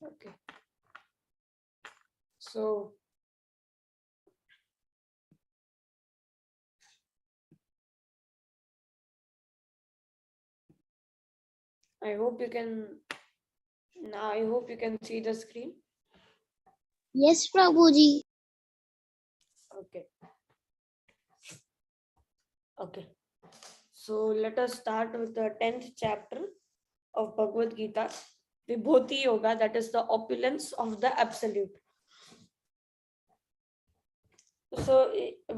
Okay. So I hope you can see the screen. Yes, Prabhuji. Okay. Okay. So let us start with the 10th chapter of Bhagavad Gita, Vibhuti Yoga, that is the opulence of the absolute. So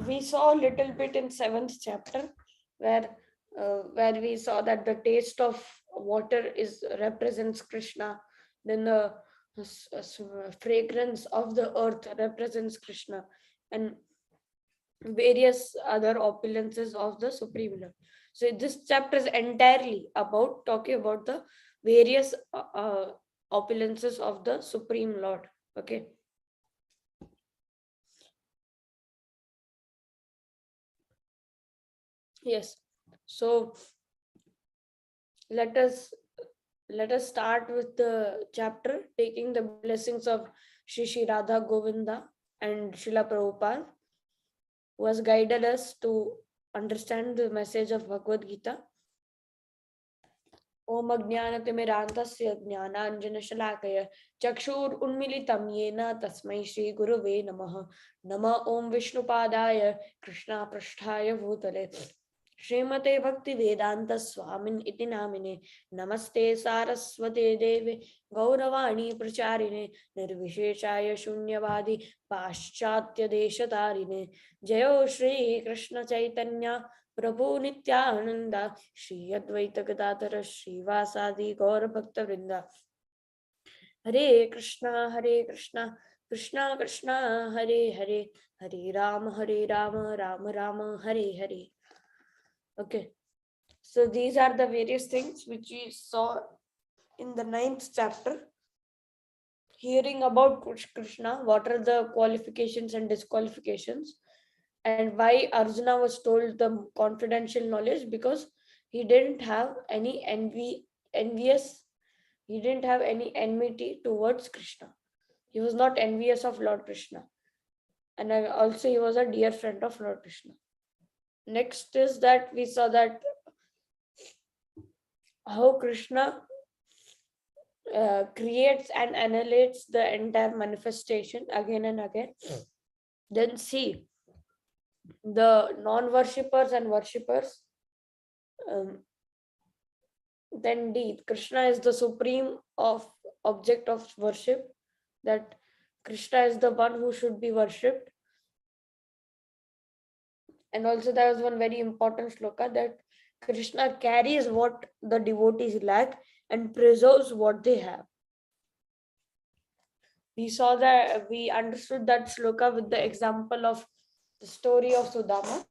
we saw a little bit in 7th chapter where we saw that the taste of water represents Krishna, then the fragrance of the earth represents Krishna, and various other opulences of the Supreme Lord. So this chapter is entirely about talking about the various opulences of the Supreme Lord. Okay. Yes. So let us start with the chapter taking the blessings of Shri Radha Govinda and Srila Prabhupada, who has guided us to understand the message of Bhagavad Gita. ओम अज्ञानतिमिरान्धस्य ज्ञानाञ्जनशलाकया चक्षुरुन्मीलितं येन तस्मै श्रीगुरवे नमः। नमः ओम विष्णुपादाय कृष्णापृष्ठाय भूतले श्रीमते भक्तिवेदांत स्वामिन् इति नामिने। नमस्ते सारस्वते देवे गौरवाणी प्रचारिणे निर्विशेषाय शून्यवादी पाश्चात्य देशतारिणे। जयो श्री कृष्ण चैतन्य प्रभु नित्यानंदा श्री अद्वैत गदाधर श्रीवासादि गौर भक्त वृंदा। हरे कृष्णा कृष्णा कृष्णा हरे हरे, हरे Ram Ram Ram Hare Hare. Okay, so these are the various things which we saw in the 9th chapter. Hearing about Krishna, what are the qualifications and disqualifications, and why Arjuna was told the confidential knowledge, because he didn't have any envious, he didn't have any enmity towards Krishna. He was not envious of Lord Krishna, and also he was a dear friend of Lord Krishna. Next is that we saw that how Krishna creates and annihilates the entire manifestation again and again. Then see the non-worshippers and worshippers. Then indeed Krishna is the supreme of object of worship, that Krishna is the one who should be worshipped. And also there was one very important shloka that Krishna carries what the devotees lack and preserves what they have. We saw that, we understood that shloka with the example of the story of Sudama.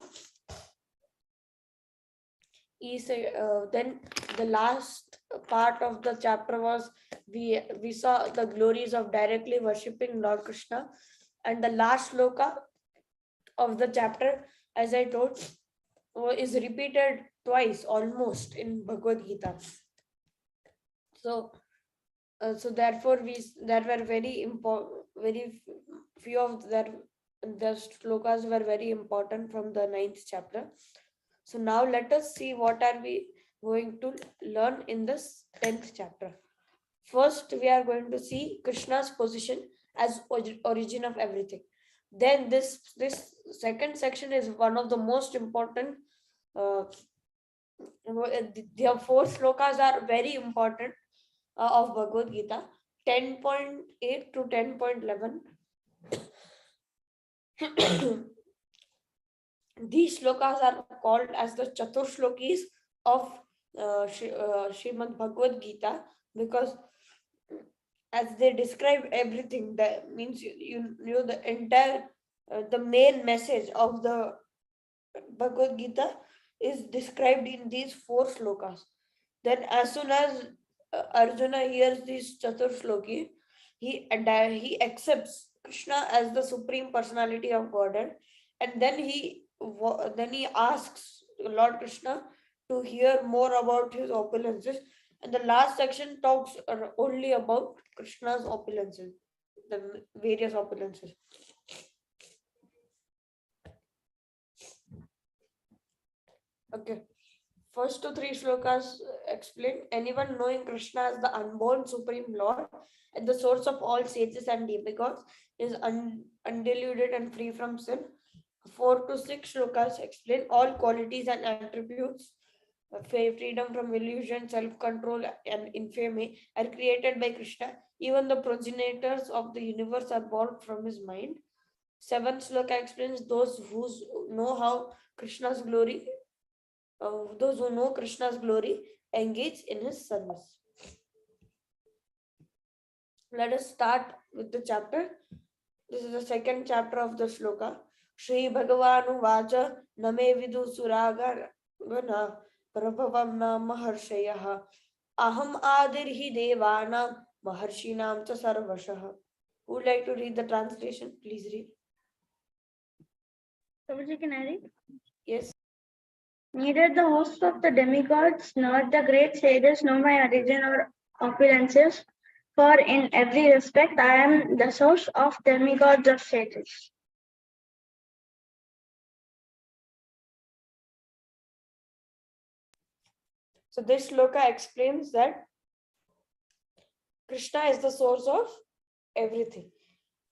Then the last part of the chapter was we saw the glories of directly worshipping Lord Krishna, and the last shloka of the chapter, as I told, is repeated twice almost in Bhagavad Gita. So therefore there were very few of the shlokas were very important from the 9th chapter. So now let us see what are we going to learn in this 10th chapter. First, we are going to see Krishna's position as origin of everything. Then this second section is one of the most important. The 4 slokas are very important of Bhagavad Gita, 10.8 to 10.11. These slokas are called as the Chatur Shlokis of Srimad Bhagavad Gita, because as they describe everything, that means you know the entire the main message of the Bhagavad Gita is described in these 4 slokas. Then as soon as Arjuna hears these Chatur Shloki, he accepts Krishna as the supreme personality of Godhead, and then he asks Lord Krishna to hear more about his opulences, And the last section talks only about Krishna's opulences, the various opulences. Okay. First to three shlokas explain anyone knowing Krishna as the unborn Supreme Lord and the source of all sages and demigods is undiluted and free from sin. 4 to 6 shlokas explain all qualities and attributes, freedom from illusion, self-control, and infamy are created by Krishna. Even the progenitors of the universe are born from his mind. 7th shloka explains those who know how Krishna's glory those who know Krishna's glory engage in his service. Let us start with the chapter. This is the second chapter of the shloka. Shri Bhagavanu Vacha Name Vidu Suraga Gana Prabhavam Maharshayaha Aham Adirhi Devana Maharshinam Cha Sarvashaha. Who would like to read the translation? Please read. Prabhuji, can I read? Yes. Neither the hosts of the demigods nor the great sages know my origin or opulences, for in every respect I am the source of demigods of sages. So this shloka explains that Krishna is the source of everything,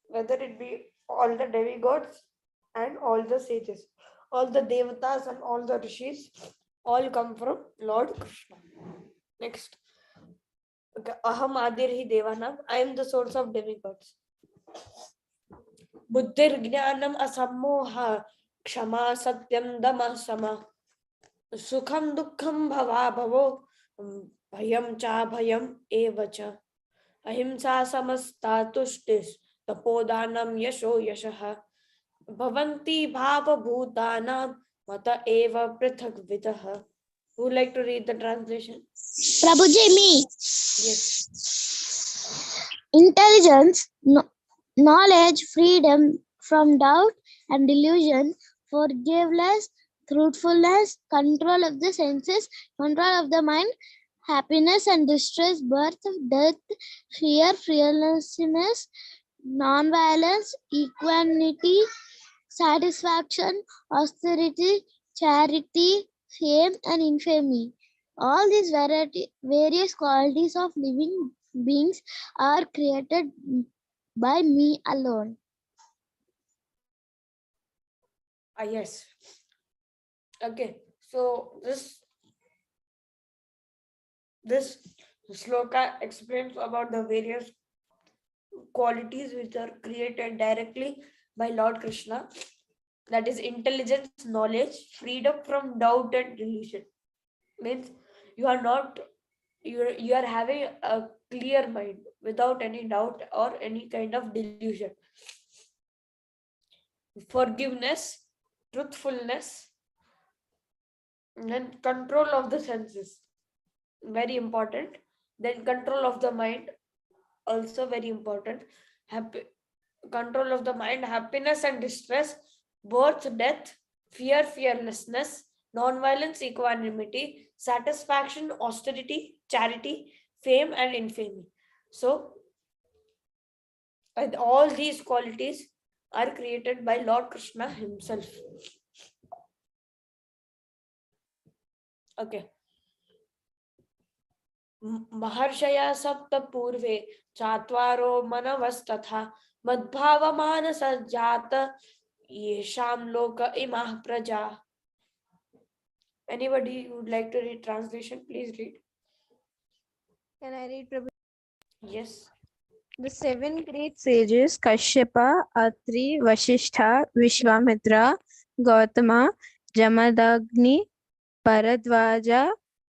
whether it be all the demigods and all the sages, all the devatas and all the rishis, all come from Lord Krishna. Next, okay. Aham Adirhi Devanam, I am the source of demigods. Buddhir Jnanam Asammoha Kshama Satyam Dama Sama Sukham Dukkham Bhava Bhavo Bhayam Cha Bhayam Evacha Ahimsa Samasta Tushtis Tapodanam Yasho Yashaha Bhavanti Bhava Bhutanam Mata Eva Prithak Vidaha. Who would like to read the translation? Prabhuji, me. Yes. Intelligence, knowledge, freedom from doubt and delusion, forgiveness, truthfulness, control of the senses, control of the mind, happiness and distress, birth, death, fear, fearlessness, non-violence, equanimity, satisfaction, austerity, charity, fame, and infamy. All these various qualities of living beings are created by me alone. Yes. Okay. So this shloka explains about the various qualities which are created directly by Lord Krishna. That is intelligence, knowledge, freedom from doubt and delusion. Means you are having a clear mind without any doubt or any kind of delusion. Forgiveness, truthfulness, and control of the senses, very important. Then control of the mind, also very important. Control of the mind, happiness and distress, birth, death, fear, fearlessness, non-violence, equanimity, satisfaction, austerity, charity, fame, and infamy. So, and all these qualities are created by Lord Krishna himself. Okay. Maharshaya sapta purve chatvaro manavasthatha madbhava manasa jata yesham loka imah praja. Anybody would like to read translation? Please read. Can I read, Prabhu? Yes. The 7 great sages Kashyapa, Atri, Vasishtha, Vishwamitra, Gautama, Jamadagni, Bharadwaja,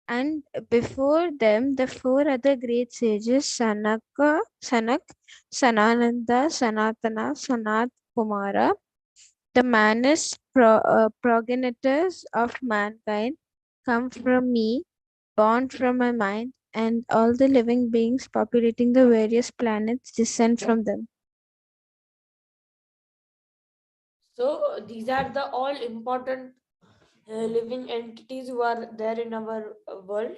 and before them the 4 other great sages Sanak, Sanananda, Sanatana, Sanat Kumara, the manus progenitors of mankind, come from me, born from my mind, and all the living beings populating the various planets descend from them. So these are the all important living entities who are there in our world.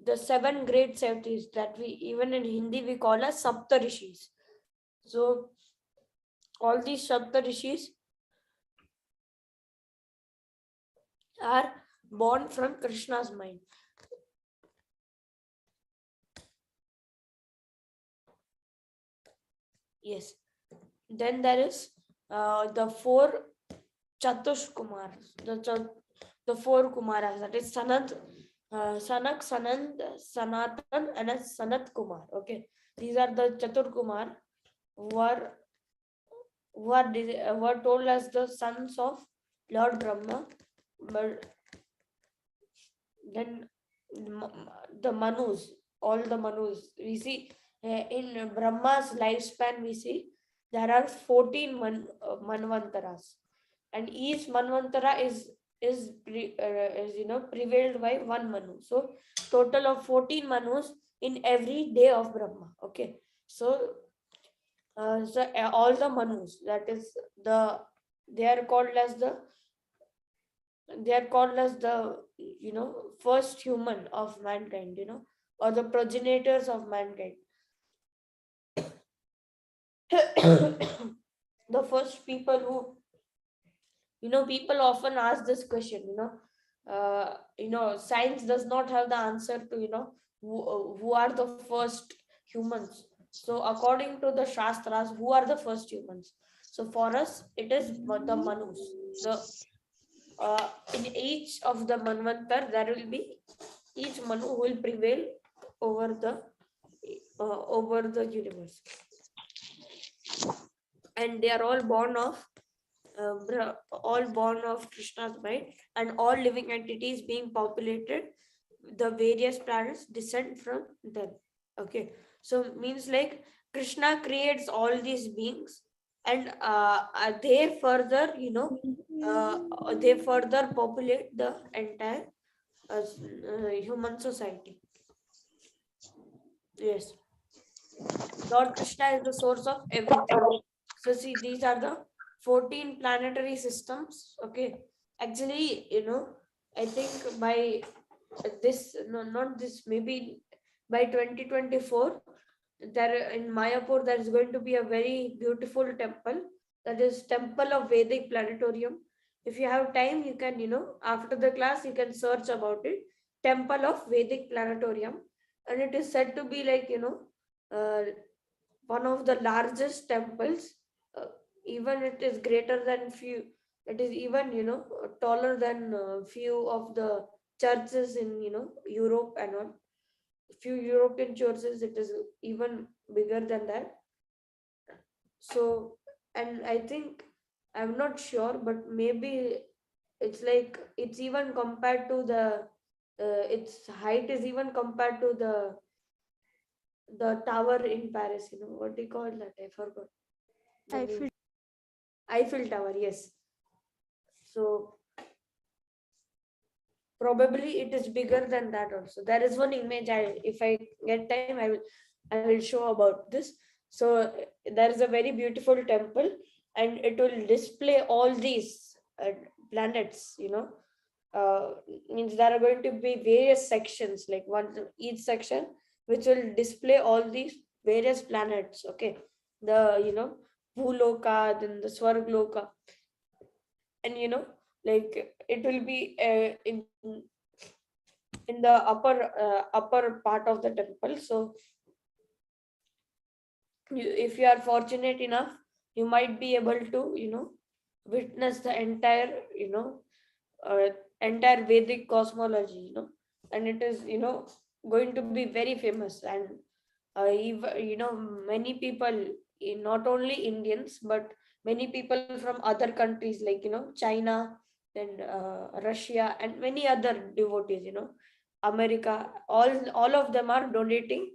the 7 great sages that we, even in Hindi, we call as Saptarishis. So all these Saptarishis are born from Krishna's mind. Yes. Then there is the 4 Chatush Kumars, the 4 Kumaras, that is Sanat, Sanak, Sanand, Sanatan, and Sanat Kumar. Okay, these are the Chatur Kumar who are were told as the sons of Lord Brahma. But then the Manus, all the Manus, we see in Brahma's lifespan, we see there are 14 Manvantaras, and each Manvantara is prevailed by one Manu. So total of 14 Manus in every day of Brahma. Okay, so all the Manus, that is they are called as the first human of mankind, or the progenitors of mankind. The first people who, people often ask this question, science does not have the answer to, who are the first humans. So according to the Shastras, who are the first humans? So for us, it is the Manus. In each of the Manvantar, there will be each Manu who will prevail over the universe, and they are all born of Krishna's mind, and all living entities being populated, the various planets descend from them. Okay, so means like Krishna creates all these beings, and they further, they further populate the entire human society. Yes, Lord Krishna is the source of everything. So see, these are the 14 planetary systems. Okay, actually, I think by this, no, not this, maybe by 2024, there in Mayapur, there is going to be a very beautiful temple, that is Temple of Vedic Planetarium. If you have time, you can, after the class, you can search about it. Temple of Vedic Planetarium, and it is said to be like, uh, one of the largest temples. uh, Even it is greater than few, it is even, taller than few of the churches in, Europe and all. Few European churches, it is even bigger than that. So, and I think, I'm not sure, but maybe it's like, it's even compared to the its height is even compared to the tower in Paris. What do you call that? I forgot the name. Eiffel Tower, yes. So probably it is bigger than that also. There is one image, if I get time, I will show about this. So there is a very beautiful temple, and it will display all these planets. Means there are going to be various sections, like each section, which will display all these various planets. Okay, the Bhuloka, then the Swargloka, and like it will be in the upper part of the temple. So if you are fortunate enough, you might be able to witness the entire Vedic cosmology, and it is going to be very famous. And many people, not only Indians, but many people from other countries, like China, then Russia, and many other devotees, America, all of them are donating,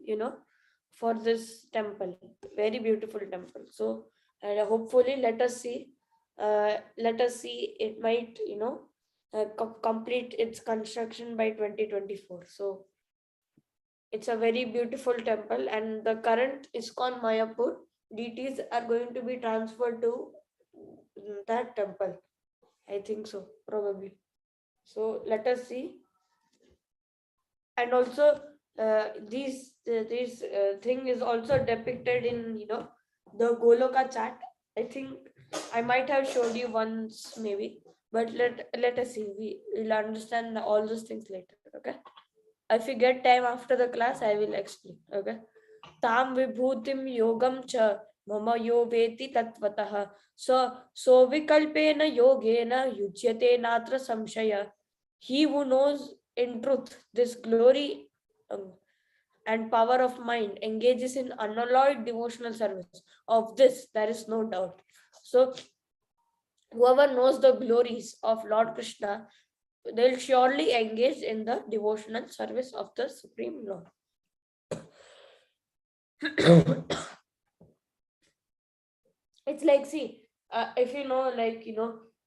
for this temple. Very beautiful temple. So hopefully, let us see. It might complete its construction by 2024. So it's a very beautiful temple, and the current ISKCON Mayapur deities are going to be transferred to that temple. I think so, probably. So let us see. And also, these thing is also depicted in the Goloka chart. I think I might have showed you once maybe, but let us see. We'll understand all those things later. Okay. If you get time after the class, I will explain. Okay. Tam vibhutim yogam cha mama yo veti tatvatah. So vikalpena yogena yujyate natra samshaya. He who knows in truth this glory and power of mind engages in unalloyed devotional service. Of this, there is no doubt. So, whoever knows the glories of Lord Krishna, they'll surely engage in the devotional service of the Supreme Lord. It's like, see, if you know,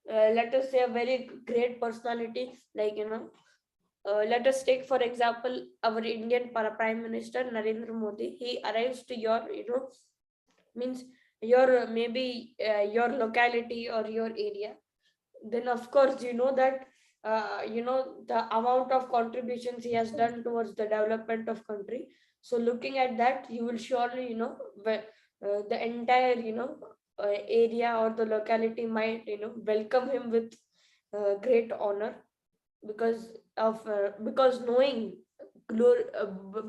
let us say a very great personality, let us take, for example, our Indian Prime Minister Narendra Modi. He arrives to your, means your maybe your locality or your area. Then of course you know that the amount of contributions he has done towards the development of country. So looking at that, you will surely the entire area or the locality might welcome him with great honor, because knowing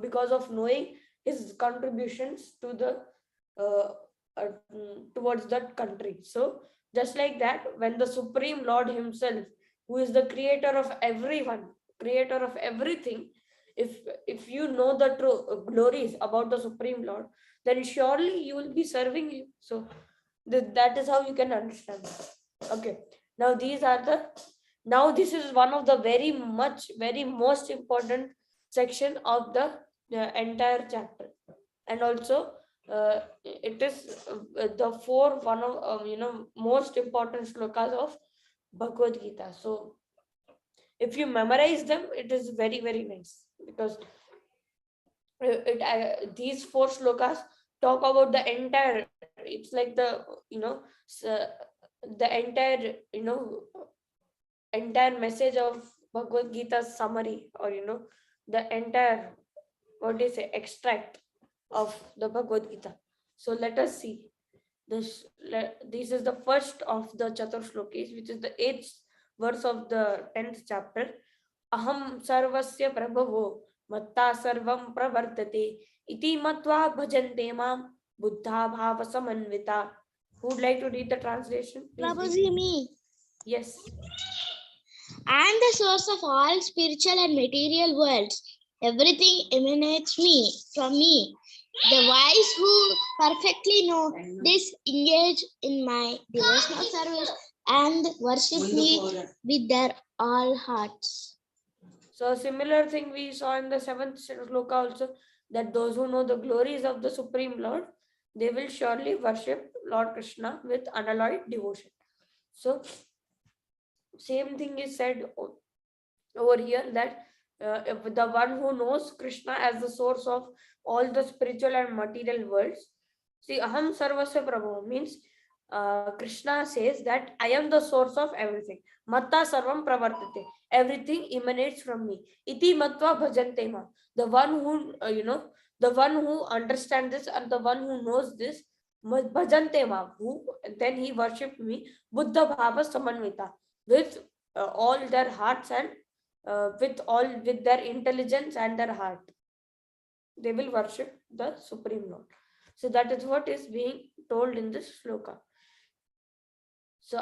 because of knowing his contributions to the towards that country. So just like that, when the Supreme Lord himself, who is the creator of everyone, creator of everything, if you know the true glories about the Supreme Lord, then surely you will be serving him. So that is how you can understand. Okay, now this is one of the very most important section of the entire chapter. And also it is the one of most important slokas of Bhagavad Gita. So if you memorize them, it is very nice, because these four slokas talk about the entire, it's like the entire entire message of Bhagavad Gita's summary, or the entire, what do you say, extract of the Bhagavad Gita. So let us see this. This is the first of the Chatur Shlokis, which is the 8th verse of the 10th chapter. Aham sarvasya prabhavo matta sarvam pravartate iti matva bhajante mam buddha bhava samanvita. Who would like to read the translation? Please read. Prabhuji, me. Yes. I am the source of all spiritual and material worlds. Everything emanates from me. The wise who perfectly know this engage in my devotional service and worship me with their all hearts. So a similar thing we saw in the 7th sloka also, that those who know the glories of the Supreme Lord, they will surely worship Lord Krishna with unalloyed devotion. So same thing is said over here, that if the one who knows Krishna as the source of all the spiritual and material worlds. See, aham sarvasya prabhu means Krishna says that I am the source of everything. Matta sarvam pravartate. Everything emanates from me. Iti matva bhajante ma. The one who, the one who understands this and the one who knows this, bhajante ma, who then he worshipped me, buddha bhava samanvita, with all their hearts and with their intelligence and their heart. They will worship the Supreme Lord. So that is what is being told in this sloka. So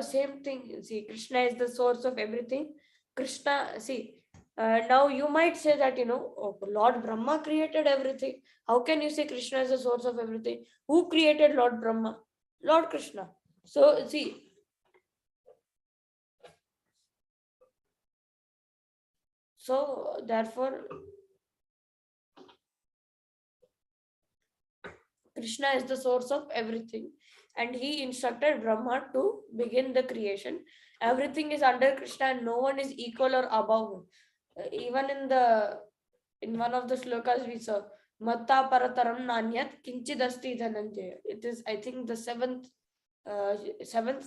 same thing. See, Krishna is the source of everything. Krishna, see, now you might say that, Lord Brahma created everything. How can you say Krishna is the source of everything? Who created Lord Brahma? Lord Krishna. So see, so therefore, Krishna is the source of everything, and he instructed Brahma to begin the creation. Everything is under Krishna, and no one is equal or above him. Even in one of the slokas we saw, Matta Parataram Nanyat Kinchidasti Dhananjaya. It is, I think, the seventh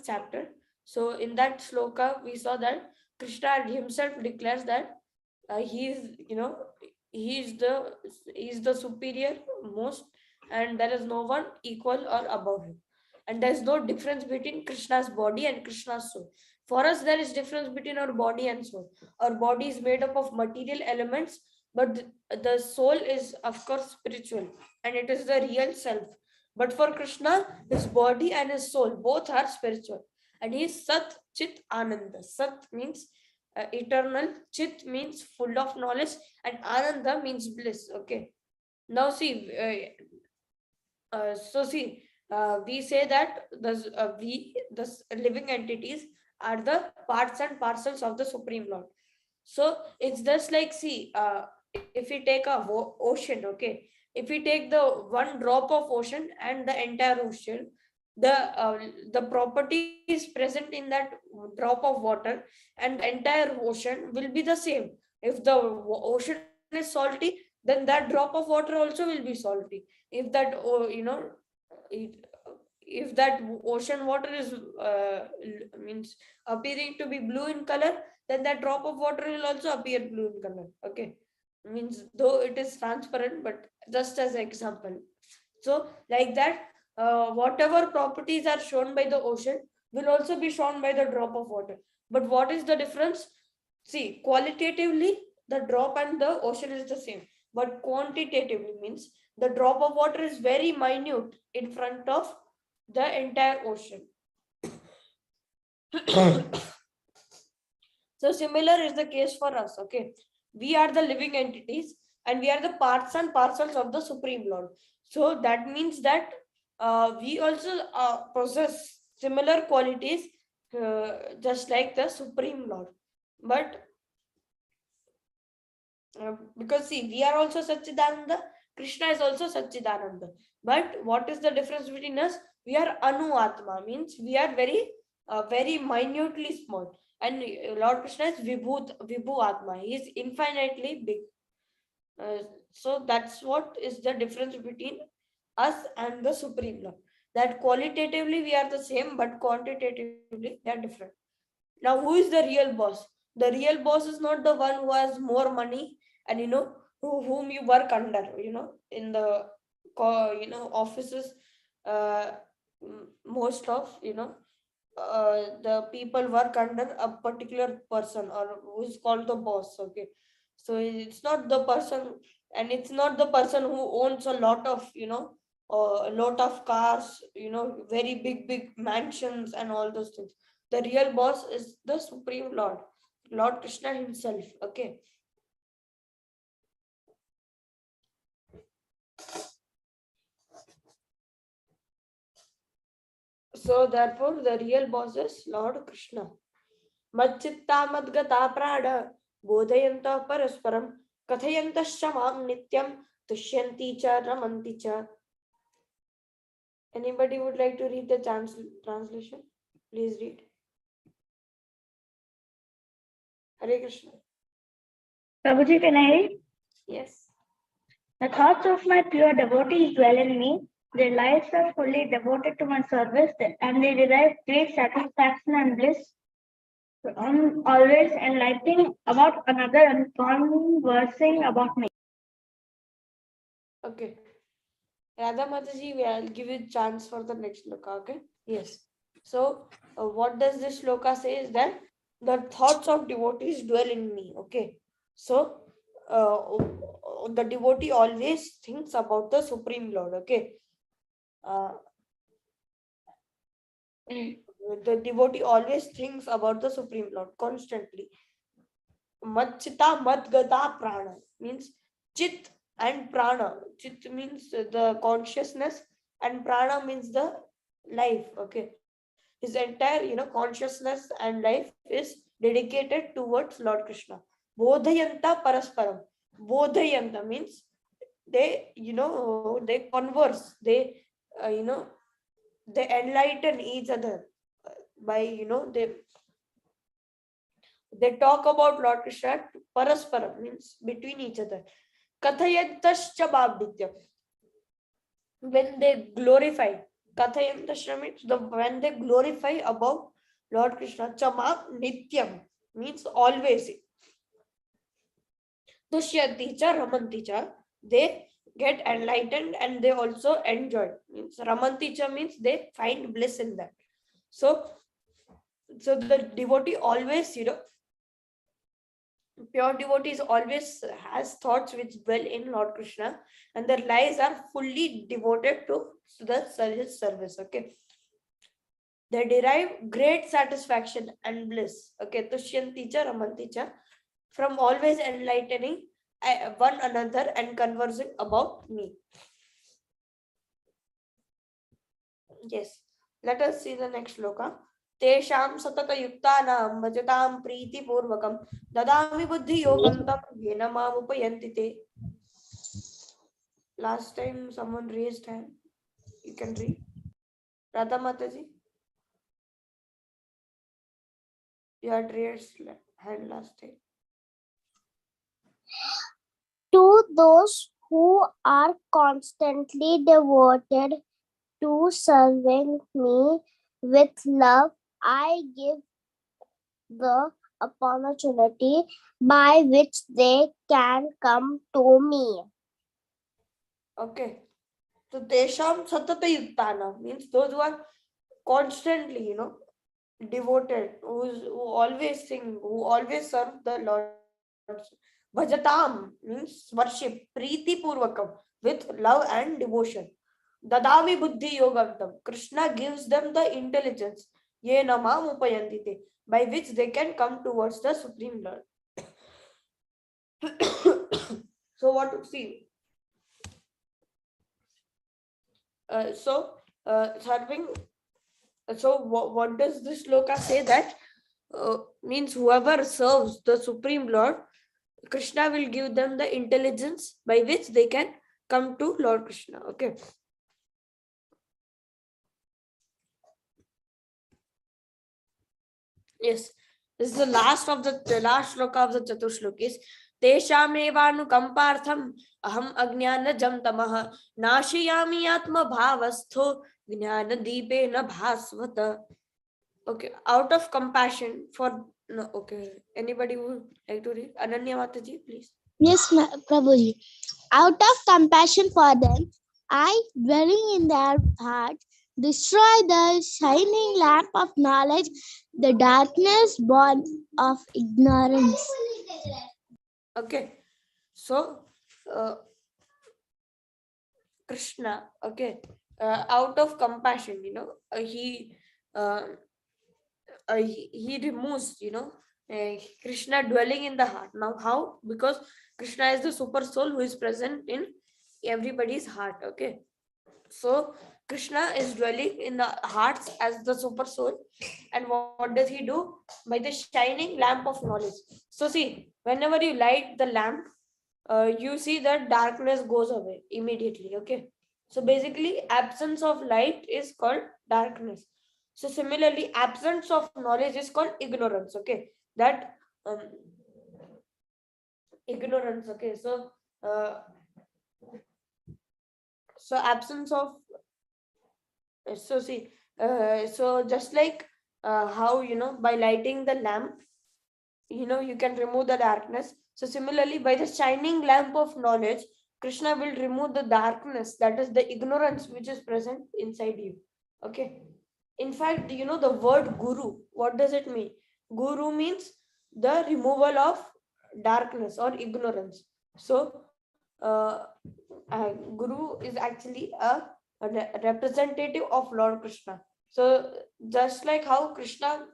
chapter. So in that sloka we saw that Krishna himself declares that he is, he is the superior most, and there is no one equal or above him. And there's no difference between Krishna's body and Krishna's soul. For us, there is difference between our body and soul. Our body is made up of material elements, but the soul is, of course, spiritual, and it is the real self. But for Krishna, his body and his soul both are spiritual, and he is Sat Chit Ananda. Sat means eternal, Chit means full of knowledge, and Ananda means bliss. Okay. Now see, we say that the living entities are the parts and parcels of the Supreme Lord. So it's just like, see, if we take a ocean, okay, if we take the one drop of ocean and the entire ocean, the properties present in that drop of water and the entire ocean will be the same. If the ocean is salty, then that drop of water also will be salty. If that it, if that ocean water is means appearing to be blue in color, then that drop of water will also appear blue in color. Okay, means though it is transparent, but just as an example. So like that, whatever properties are shown by the ocean will also be shown by the drop of water. But what is the difference? See, qualitatively the drop and the ocean is the same, but quantitatively means the drop of water is very minute in front of the entire ocean. So similar is the case for us. Okay, we are the living entities and we are the parts and parcels of the Supreme Lord. So that means that we also possess similar qualities, just like the Supreme Lord. But because see, we are also Satchidananda, Krishna is also Satchidananda. But what is the difference between us? We are Anu Atma, means we are very minutely small. And Lord Krishna is Vibhu Atma. He is infinitely big. So that's what is the difference between us and the Supreme Lord. That qualitatively we are the same, but quantitatively they are different. Now, who is the real boss? The real boss is not the one who has more money and whom you work under. In the offices, uh, most of the people work under a particular person or who is called the boss. Okay, so it's not the person, and it's not the person who owns a lot of a lot of cars, very big mansions and all those things. The real boss is the Supreme Lord, Lord Krishna himself. Okay. So therefore, the real boss is Lord Krishna. Madchitta madgata prada bodhayanta parasparam kathayantascha mam nityam tushyanti cha ramanti cha. Anybody would like to read the translation? Please read. Hare Krishna. Prabhuji, can I read? Yes. The thoughts of my pure devotees dwell in me. Their lives are fully devoted to my service, and they derive great satisfaction and bliss. I'm always enlightening about another and conversing about me. Okay. Radha Mataji, I'll give you a chance for the next shloka. Okay. Yes. So, what does this shloka say is that the thoughts of devotees dwell in me. Okay. So, the devotee always thinks about the Supreme Lord. Okay. The devotee always thinks about the Supreme Lord constantly. Madchita madgata prana means chit and prana. Chit means the consciousness and prana means the life. Okay. His entire consciousness and life is dedicated towards Lord Krishna. Bodhayanta parasparam. Bodhayanta means they they converse, they enlighten each other by they talk about Lord Krishna. Parasparam means between each other. Kathayantascha bhavnityam, when they glorify. Kathayantascha means when they glorify about Lord Krishna. Chama nityam means always. Tushyanti cha ramanti cha. They get enlightened and they also enjoy. Means ramanti cha means they find bliss in that. So the devotee always, pure devotees always has thoughts which dwell in Lord Krishna, and their lives are fully devoted to the service. Okay, they derive great satisfaction and bliss. Okay, Tushyanti cha ramanti cha, from always enlightening one another and conversing about me. Yes, let us see the next shloka. Tesham satata yuktanam bhajatam priti purvakam dadami buddhi yogam tam yena mam upayanti te. Last time someone raised hand. You can read. Radha Mataji. You had raised hand last time. To those who are constantly devoted to serving me with love, I give the opportunity by which they can come to me. Okay. So Tesham Satata Yuktana means those who are constantly, devoted, who always sing, who always serve the Lord. Bhajatam means worship, Preeti Purvakam, with love and devotion. Dadami Buddhi Yogantam. Krishna gives them the intelligence, Ye Namam Upayantite, by which they can come towards the Supreme Lord. So what to see? Serving. So what does this shloka say? That means whoever serves the Supreme Lord, Krishna will give them the intelligence by which they can come to Lord Krishna. Okay. Yes, this is the last shloka of the Chatushlokis. Teshamevanukampartham aham ajnanajam tamah nashiyami atma bhavastho jnana deepena bhasvata. Okay, out of compassion for no. Okay, anybody would like to read? Ananya Mataji, please. Yes, Prabhuji. Out of compassion for them, I, dwelling in their hearts, destroy the shining lamp of knowledge, the darkness born of ignorance. Okay, so Krishna, okay, out of compassion, he removes, Krishna dwelling in the heart. Now, how? Because Krishna is the super soul who is present in everybody's heart. Okay, so Krishna is dwelling in the hearts as the super soul, and what does he do? By the shining lamp of knowledge. So see, whenever you light the lamp, you see that darkness goes away immediately. Okay, so basically absence of light is called darkness. So similarly, absence of knowledge is called ignorance. Okay, that ignorance. Okay, so absence of, so see, so just like how, by lighting the lamp, you can remove the darkness. So similarly, by the shining lamp of knowledge, Krishna will remove the darkness, that is the ignorance which is present inside you. Okay. In fact, the word guru, what does it mean? Guru means the removal of darkness or ignorance. So guru is actually a representative of Lord Krishna. So just like how Krishna,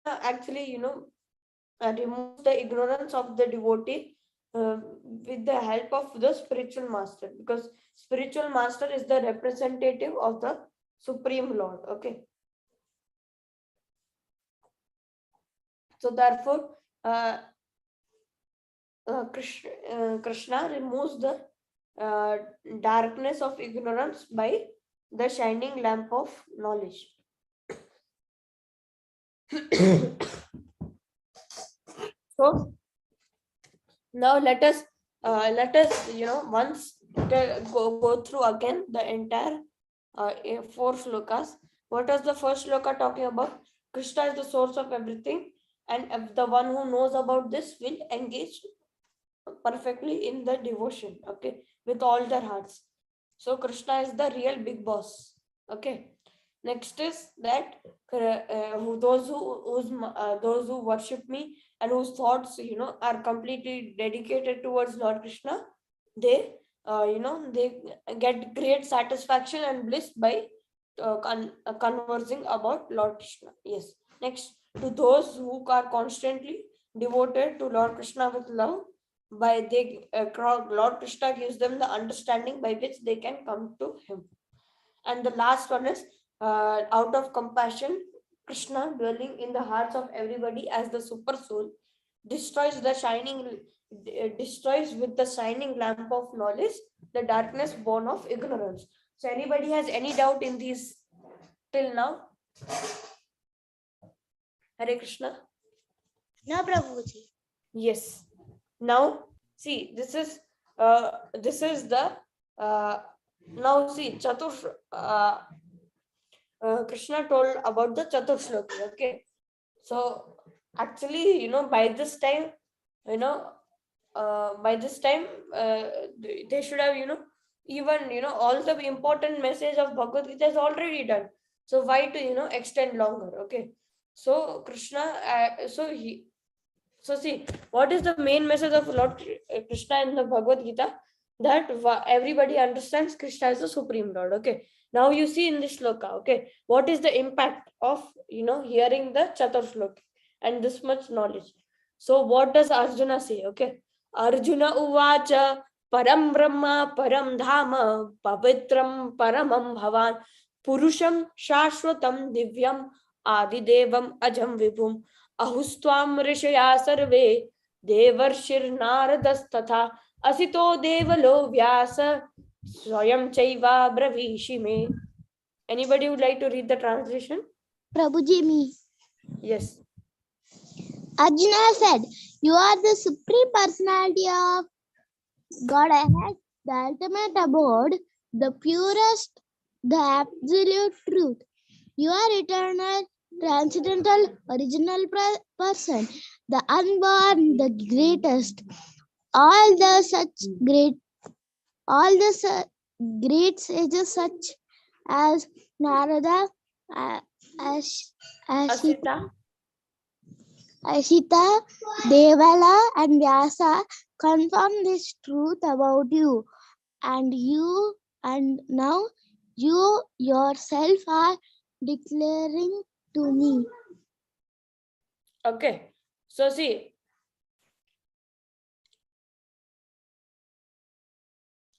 actually, removes the ignorance of the devotee with the help of the spiritual master, because spiritual master is the representative of the Supreme Lord. Okay. So therefore, Krishna removes the darkness of ignorance by the shining lamp of knowledge. So now let us once go through again the entire 4 shlokas. What is the first shloka talking about? Krishna is the source of everything. and if the one who knows about this will engage perfectly in the devotion, okay, with all their hearts. So Krishna is the real big boss. Okay. Next is that those who worship me and whose thoughts are completely dedicated towards Lord Krishna, they they get great satisfaction and bliss by conversing about Lord Krishna. Yes. Next, to those who are constantly devoted to Lord Krishna with love, Lord Krishna gives them the understanding by which they can come to him. And the last one is out of compassion, Krishna dwelling in the hearts of everybody as the super soul destroys with the shining lamp of knowledge the darkness born of ignorance. So anybody has any doubt in these till now? Hare Krishna. No, Prabhuji. Yes. Now see, this is the now see Chatush Krishna told about the Chaturshloki. Okay, so actually, by this time, you know, by this time, they should have, even all the important message of Bhagavad Gita is already done. So why to extend longer? Okay, so Krishna, so see, what is the main message of Lord Krishna in the Bhagavad Gita? That everybody understands Krishna is the Supreme Lord. Okay. Now you see in this shloka, okay, what is the impact of hearing the Chatur Shloka and this much knowledge? So what does Arjuna say? Okay. Arjuna uvacha param brahma param dhama pavitram paramam bhavan purusham shashwatam divyam adidevam ajam vibhum अहुस्त्वाम ऋषया सर्वे देवर्षिर्नारदस्तथा असितो देवलो व्यास स्वयं चैवा ब्रवीषि मे. Anybody would like to read the translation? Prabhuji, me. Yes. Arjuna said, "You are the supreme personality of Godhead, the ultimate abode, the purest, the absolute truth. You are eternal, transcendental, original person, the unborn, the greatest. All the great sages such as Narada, Asita. Ashita, Devala, and Vyasa confirm this truth about you, and now you yourself are declaring to me." Okay. So see.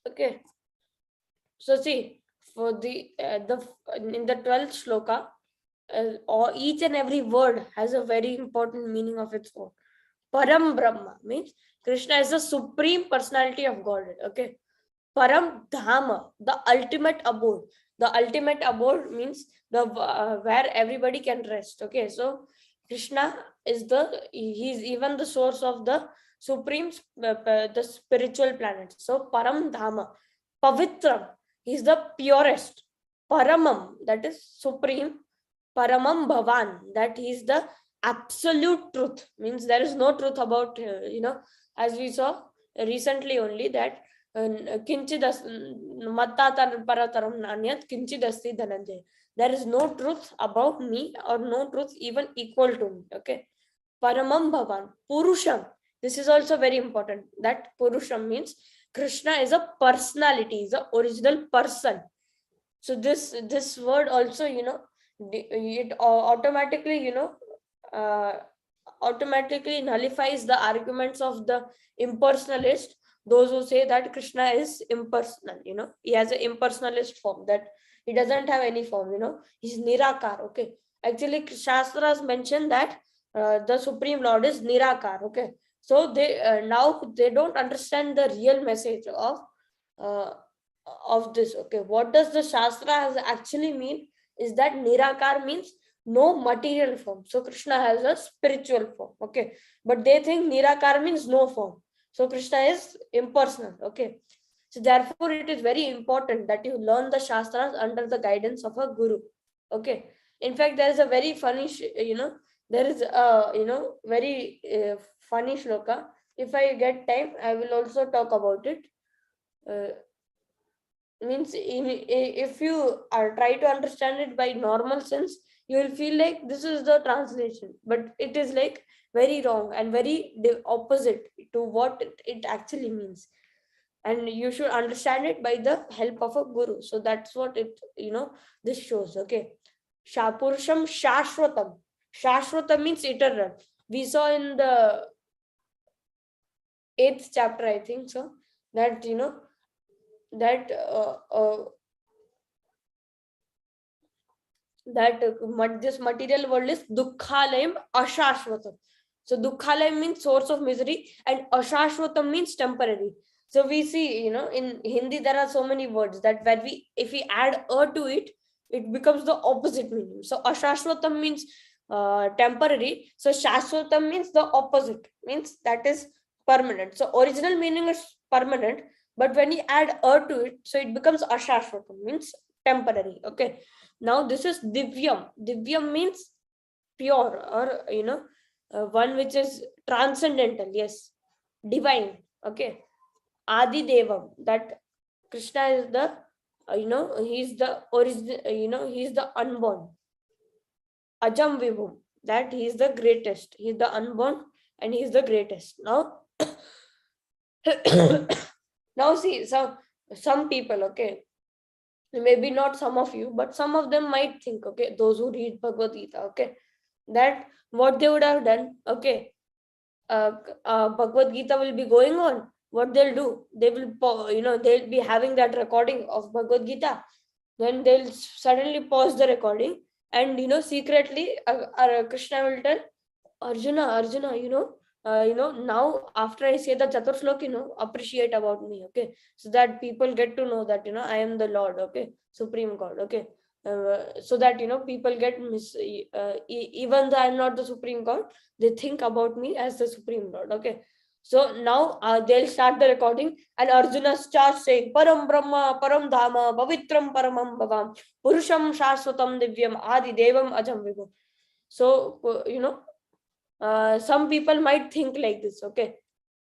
Okay. So see, for the in the 12th shloka, or each and every word has a very important meaning of its own. Param Brahma means Krishna is the supreme personality of Godhead. Okay. Param Dhama, the ultimate abode. The ultimate abode means the where everybody can rest. Okay. So Krishna is he's even the source of the supreme the spiritual planet. So Param Dhama, Pavitram, he's the purest. Paramam, that is supreme. Paramam Bhavan, that is the absolute truth, means there is no truth about as we saw recently only, that kinchidas mattatan parataram nanyat kinchidasti dhananjay. There is no truth about me or no truth even equal to me. Okay. Paramam Bhavan, Purusham. This is also very important. That Purusham means Krishna is a personality, is the original person. So this word also it automatically automatically nullifies the arguments of the impersonalist, those who say that Krishna is impersonal. He has an impersonalist form, that he doesn't have any form. He's Nirakar. Okay, actually Shastras mention that the Supreme Lord is Nirakar. Okay, so they now they don't understand the real message of this. Okay, what does the Shastras actually mean is that Nirakar means no material form. So Krishna has a spiritual form. Okay, but they think Nirakar means no form. So Krishna is impersonal. Okay, so therefore it is very important that you learn the Shastras under the guidance of a guru. Okay, in fact there is a very funny There is very funny shloka. If I get time, I will also talk about it. Means if you try to understand it by normal sense, you will feel like this is the translation, but it is like very wrong and very opposite to what it actually means. And you should understand it by the help of a guru. So that's what it this shows. Okay, Shapurusham Shashwatam. Shashwatam means eternal. We saw in the 8th chapter, I think so, that that this material world is dukkhalayam ashashvatam. So dukkhalayam means source of misery, and ashashvatam means temporary. So we see, in Hindi there are so many words that when if we add a to it, it becomes the opposite meaning. So ashashvatam means temporary. So shashvatam means the opposite, means that is permanent. So original meaning is permanent, but when you add a to it, so it becomes ashashvatam, means temporary. Okay. Now this is divyam. Divyam means pure, or one which is transcendental. Yes, divine. Okay. Adi Devam. That Krishna is the he's the origin. He's the unborn. Ajam Vibhum. That he is the greatest. He's the unborn and he is the greatest. Now, now see some people. Okay, maybe not some of you, but some of them might think, okay, those who read Bhagavad Gita, okay, that what they would have done, okay, Bhagavad Gita will be going on. What they'll do, they will, they'll be having that recording of Bhagavad Gita. Then they'll suddenly pause the recording, and secretly, Krishna will tell Arjuna, now after I say the Chatur Shlok, appreciate about me, okay, so that people get to know that I am the Lord, okay, Supreme God, okay, so that people get even though I am not the Supreme God, they think about me as the Supreme Lord, okay. So now they'll start the recording, and Arjuna starts saying Param Brahma, Param Dhama, Pavitram Paramam Bhavam, Purusham Shashwatam Divyam, Adi Devam Ajam Vibhu. So some people might think like this, okay,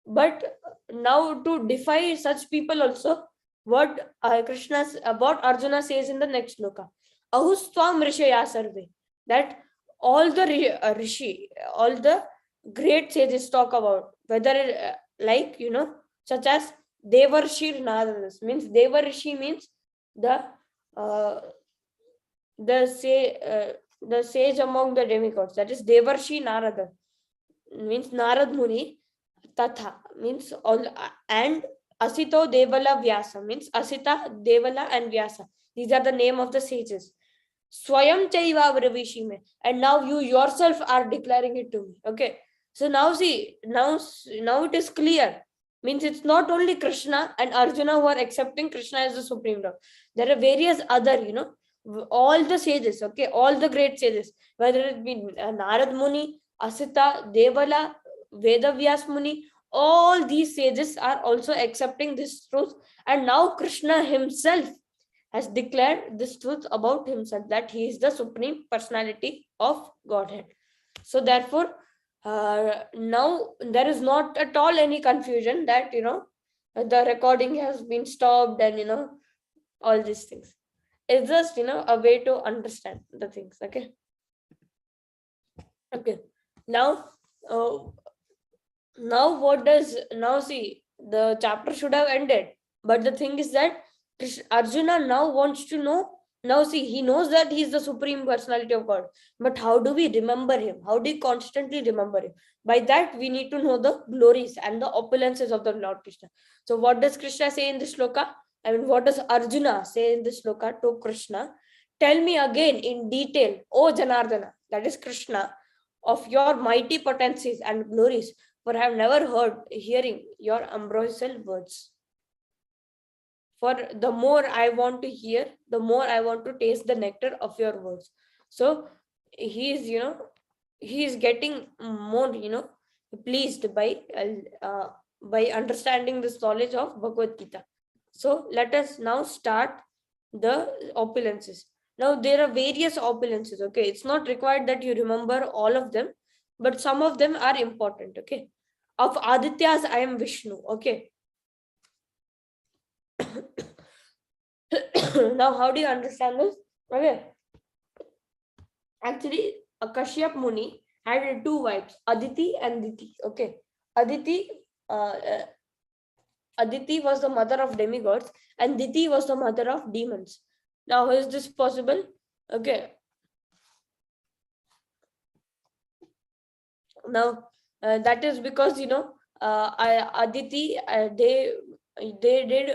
but now to defy such people also, what what Arjuna says in the next sloka, Ahustvam Rishaya Sarve, that all the rishi, all the great sages talk about, whether like such as Devarshi Naradas, means Devarshi means the uh, the sage among the demigods, that is Devarshi Narada, means Narad Muni, Tatha means all, and Asito Devala Vyasa means Asita, Devala, and Vyasa. These are the name of the sages. Swayam Chaiva Vravishime, and now you yourself are declaring it to me. Okay. So now see, now it is clear. Means it's not only Krishna and Arjuna who are accepting Krishna as the Supreme Lord. There are various other, all the sages, okay, all the great sages, whether it be Narad Muni, Asita, Devala, Vedavyas Muni, all these sages are also accepting this truth. And now Krishna himself has declared this truth about himself, that he is the Supreme Personality of Godhead. So therefore, now there is not at all any confusion that, the recording has been stopped and, all these things. It's just, a way to understand the things. Okay. Okay. Now, now see, the chapter should have ended, but the thing is that Arjuna now wants to know. Now see, he knows that he is the Supreme Personality of God, but how do we remember him? How do we constantly remember him? By that, we need to know the glories and the opulences of the Lord Krishna. So what does Krishna say in this shloka? I mean, what does Arjuna say in this shloka to Krishna? Tell me again in detail, O Janardana, that is Krishna, of your mighty potencies and glories, for I have never hearing your ambrosial words. For the more I want to hear, the more I want to taste the nectar of your words. So he is getting more, pleased by understanding this knowledge of Bhagavad Gita. So let us now start the opulences. Now there are various opulences. Okay, it's not required that you remember all of them, but some of them are important. Okay, of Adityas I am Vishnu. Okay. Now how do you understand this? Okay, actually Kashyap Muni had two wives, Aditi and Diti. Okay, Aditi uh, uh, Aditi was the mother of demigods and Diti was the mother of demons. Now how is this possible? Okay, now that is because Aditi, they did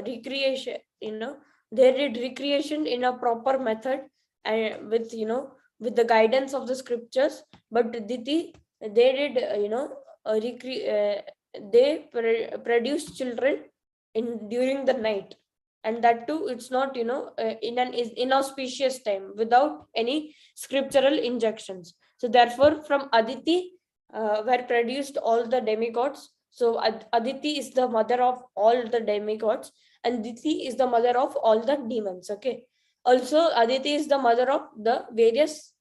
recreation, they did recreation in a proper method and with the guidance of the scriptures. But Diti, they did they produced children during the night, and that too it's not in an inauspicious time without any scriptural injections. So therefore, from Aditi were produced all the demigods. So Aditi is the mother of all the demigods, and Diti is the mother of all the demons. Okay. Also, Aditi is the mother of the various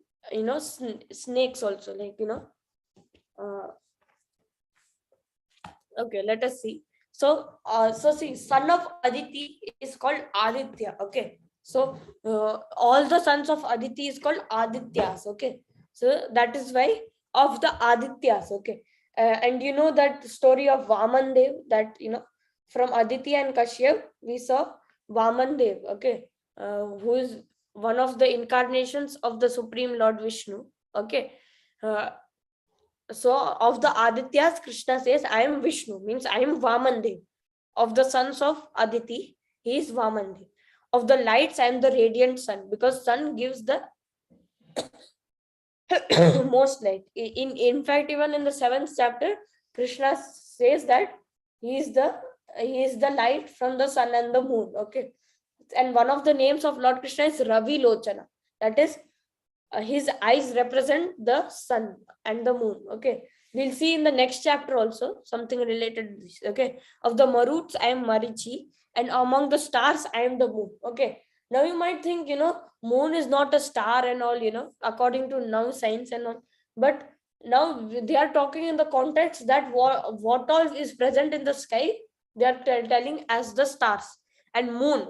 snakes. Also, like Uh, okay, let us see. So see, son of Aditi is called Aditya. Okay. So all the sons of Aditi is called Adityas. Okay. So that is why of the Adityas. Okay. And you know that story of Vaman Dev, that from Aditi and Kashyap we saw Vaman Dev. Okay. Who is one of the incarnations of the Supreme Lord Vishnu. Okay. Uh, so of the Adityas, Krishna says, I am Vishnu, means I am Vamandev. Of the sons of Aditi, he is Vamandev. Of the lights, I am the radiant sun, because sun gives the most light. In fact, even in the 7th chapter, Krishna says that he is the light from the sun and the moon. Okay. And one of the names of Lord Krishna is Ravi Lochana. That is, his eyes represent the sun and the moon. Okay, we'll see in the next chapter also something related to this. Okay, of the Maruts I am Marichi, and among the stars I am the moon. Okay, now you might think moon is not a star and all, according to now science and all, but now they are talking in the context that what all is present in the sky, they are telling as the stars, and moon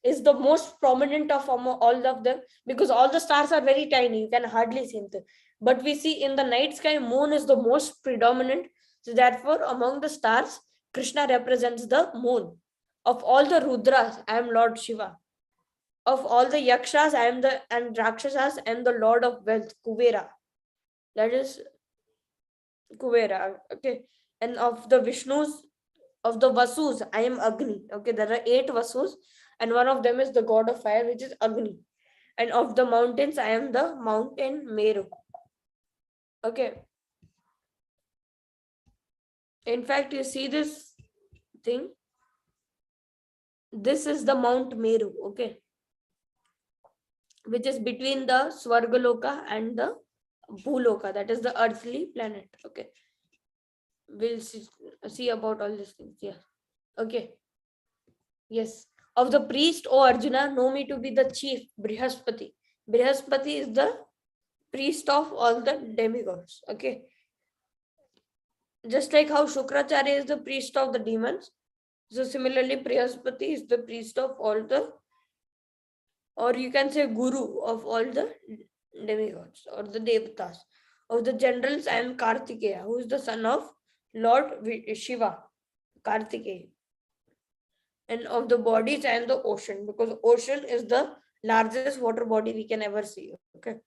is the most prominent of all of them, because all the stars are very tiny, you can hardly see them. But we see in the night sky, moon is the most predominant. So therefore, among the stars, Krishna represents the moon. Of all the Rudras, I am Lord Shiva. Of all the Yakshas, and Rakshasas, I am the Lord of Wealth, Kuvera. That is Kuvera. Okay. And of the Vishnus, of the Vasus, I am Agni. Okay, there are 8 Vasus, and one of them is the god of fire, which is Agni. And of the mountains, I am the mountain Meru. Okay. In fact, you see this thing. This is the Mount Meru. Okay. Which is between the Swargaloka and the Bhuloka. That is the earthly planet. Okay. We'll see about all these things. Yeah. Okay. Yes. Of the priest, O Arjuna, know me to be the chief, Brihaspati. Brihaspati is the priest of all the demigods. Okay. Just like how Shukracharya is the priest of the demons, so similarly Brihaspati is the priest of all the, or you can say guru of all the demigods or the devatas. Of the generals, I am Kartikeya, who is the son of Lord Shiva, Kartikeya. And of the bodies, I am the ocean, because ocean is the largest water body we can ever see. Okay.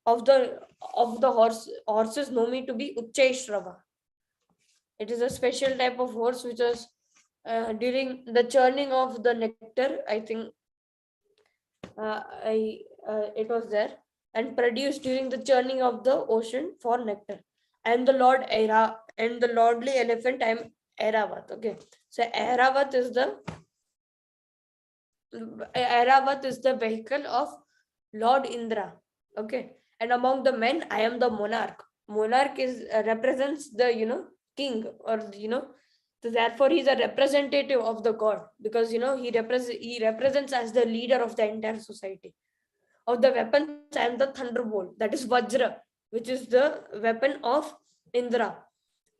Of the horses, know me to be Uchchaishrava. It is a special type of horse which was during the churning of the nectar, I think it was there, and produced during the churning of the ocean for nectar. I am the Lord Aira, and the lordly elephant, I am Airavat. Okay, so Airavat is the vehicle of Lord Indra. Okay, and among the men, I am the monarch. Monarch is represents the king, or so therefore he's a representative of the god, because he represents as the leader of the entire society. Of the weapons, I am the thunderbolt. That is Vajra, which is the weapon of Indra.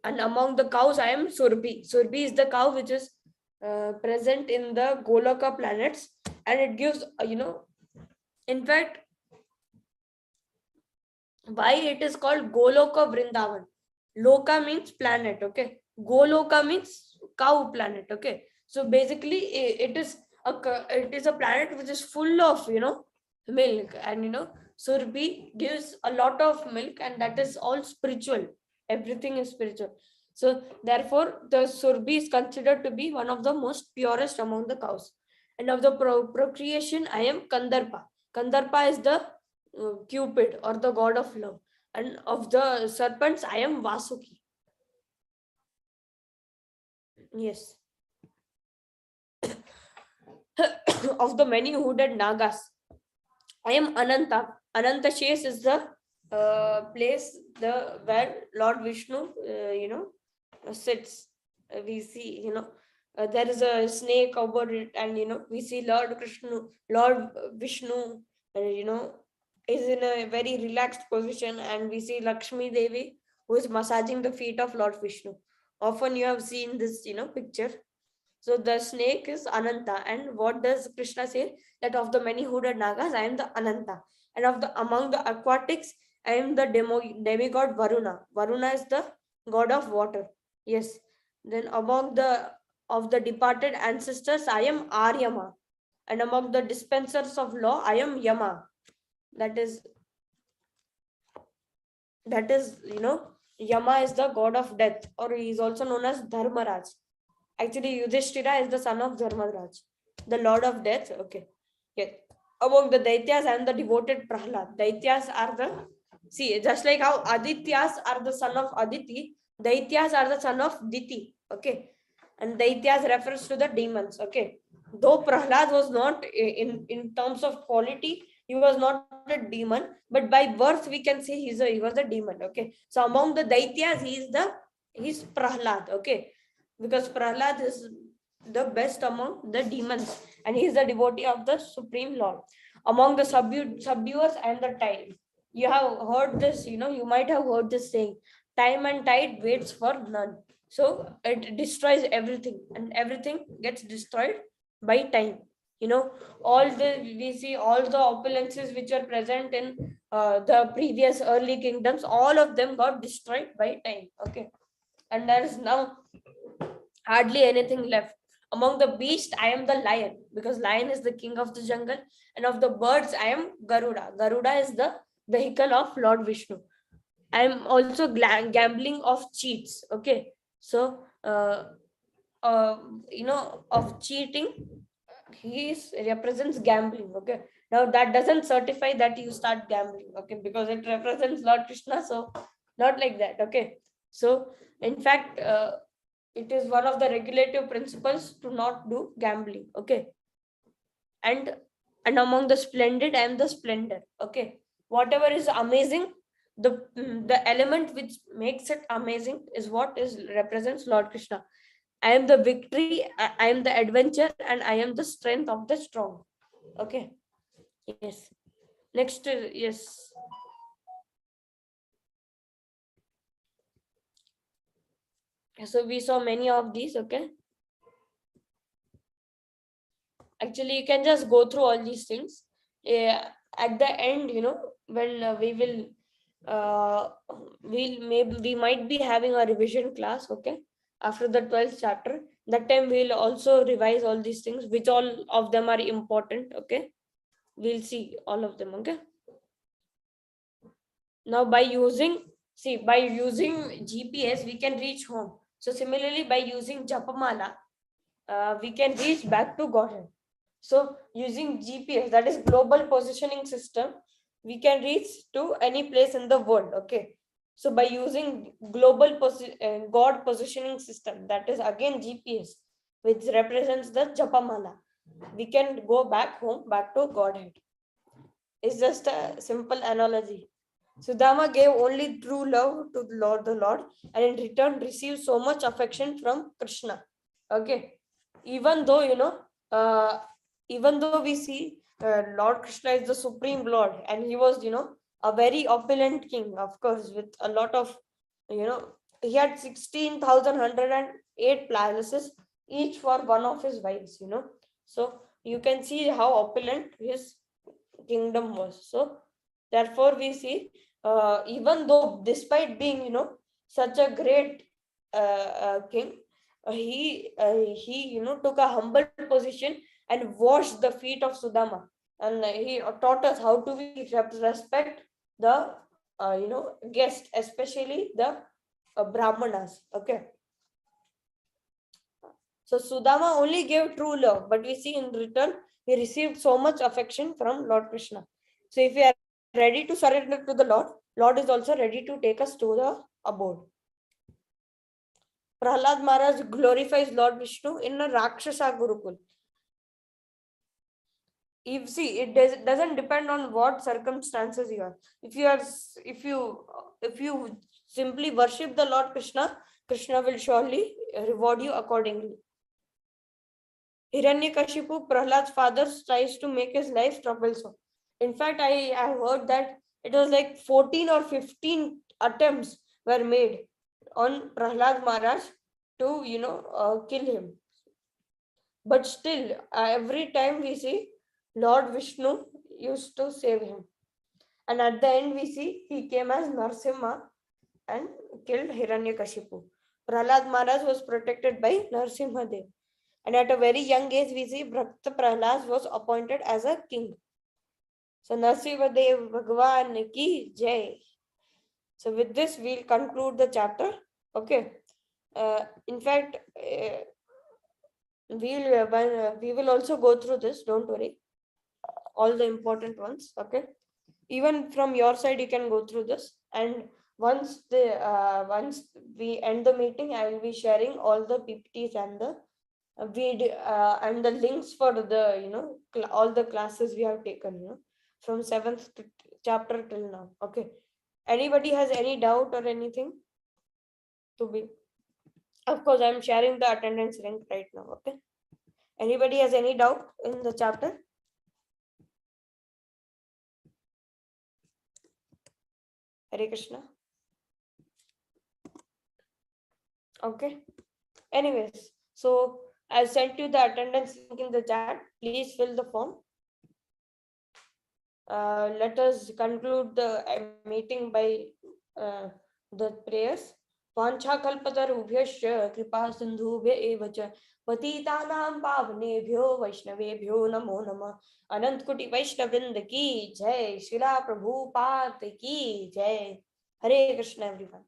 And among the cows, I am Surbhi. Surbhi is the cow which is present in the Goloka planets, and it gives, in fact, why it is called Goloka Vrindavan. Loka means planet, okay. Goloka means cow planet, okay. So basically, it is a planet which is full of milk, and Surbhi gives a lot of milk, and that is all spiritual. Everything is spiritual. So therefore, the Surbhi is considered to be one of the most purest among the cows. And of the procreation, I am Kandarpa. Kandarpa is the Cupid, or the god of love. And of the serpents, I am Vasuki. Yes. Of the many hooded Nagas, I am Ananta. Ananta Shesh is the place where Lord Vishnu, sits. We see, there is a snake over it, and we see Lord Vishnu, is in a very relaxed position, and we see Lakshmi Devi, who is massaging the feet of Lord Vishnu. Often you have seen this, picture. So the snake is Ananta, and what does Krishna say? That of the many hooded Nagas, I am the Ananta, and among the aquatics, I am the demigod Varuna. Varuna is the god of water. Yes. Then among the departed ancestors, I am Aryama, and among the dispensers of law, I am Yama. That is, Yama is the god of death, or he is also known as Dharmaraj. Actually, Yudhishthira is the son of Dharmaraj, the lord of death. Okay. Yes. Among the Daityas, I am the devoted Prahlad. Daityas are just like how Adityas are the son of Aditi, Daityas are the son of Diti. Okay. And Daityas refers to the demons. Okay. Though Prahlad was not, in terms of quality, he was not a demon, but by birth we can say he was a demon. Okay. So among the Daityas, he's Prahlad. Okay. Because Prahlad is the best among the demons, and he is the devotee of the Supreme Lord. Among the subduers and the tide. You have heard this, you might have heard this saying, time and tide waits for none. So it destroys everything, and everything gets destroyed by time. We see all the opulences which are present in the previous early kingdoms, all of them got destroyed by time. Okay. And there is now hardly anything left. Among the beasts, I am the lion, because lion is the king of the jungle. And of the birds, I am Garuda. Garuda is the vehicle of Lord Vishnu. I am also gambling of cheats. Okay. So, of cheating, he represents gambling. Okay. Now, that doesn't certify that you start gambling. Okay. Because it represents Lord Krishna. So, not like that. Okay. So, in fact, it is one of the regulative principles to not do gambling. Okay. And among the splendid, I am the splendor. Okay. Whatever is amazing, the element which makes it amazing is what represents Lord Krishna. I am the victory, I am the adventure, and I am the strength of the strong. Okay. Yes. Next, yes. So we saw many of these. Okay. Actually, you can just go through all these things. At the end, when we might be having a revision class. Okay. After the 12th chapter, that time we'll also revise all these things, which all of them are important. Okay. We'll see all of them. Okay. Now by using GPS, we can reach home. So similarly, by using Japamala, we can reach back to Godhead. So using GPS, that is global positioning system, we can reach to any place in the world. Okay. So by using global God positioning system, that is again GPS, which represents the Japamala, we can go back home, back to Godhead. It's just a simple analogy. Sudama gave only true love to the Lord, and in return received so much affection from Krishna. Okay. Even though, even though we see Lord Krishna is the supreme Lord, and he was, a very opulent king, of course, with a lot of, he had 16,108 palaces, each for one of his wives, So you can see how opulent his kingdom was. So therefore, we see, even though despite being, such a great king, he took a humble position and washed the feet of Sudama, and he taught us how to we respect the guest, especially the brahmanas. Okay, so Sudama only gave true love, but we see in return he received so much affection from Lord Krishna. So if we are ready to surrender to the Lord is also ready to take us to the abode. Prahlad Maharaj glorifies Lord Vishnu in a Rakshasa Gurukul. It doesn't depend on what circumstances you are. If you simply worship the Lord Krishna, Krishna will surely reward you accordingly. Hiranyakashipu, Prahlad's father, tries to make his life troublesome. In fact, I heard that it was like 14 or 15 attempts were made on Prahlad Maharaj to kill him. But still, every time we see Lord Vishnu used to save him. And at the end, we see he came as Narsimha and killed Hiranyakashipu. Prahlad Maharaj was protected by Narsimha Dev. And at a very young age, we see Bhakta Prahlad was appointed as a king. So Narsimha Dev Bhagwan ki jai. So with this, we'll conclude the chapter. Okay. In fact, we will also go through this. Don't worry. All the important ones. Okay. Even from your side, you can go through this. And once we end the meeting, I will be sharing all the PPTs and the and the links for the all the classes we have taken from 7th chapter till now. Okay, anybody has any doubt or anything to be, of course I'm sharing the attendance link right now. Okay, anybody has any doubt in the chapter? Hare Krishna. Okay, anyways, so I sent you the attendance link in the chat. Please fill the form. Let us conclude the meeting by the prayers. वाञ्छाकल्पतरुभ्यश्च कृपा सिन्धुभ्य एव च पतितानां पावनेभ्यो वैष्णवेभ्यो नमो नमः. अनंत कोटि वैष्णव वृंद की जय. शिला प्रभुपाद की जय. हरे कृष्ण एवरीवन.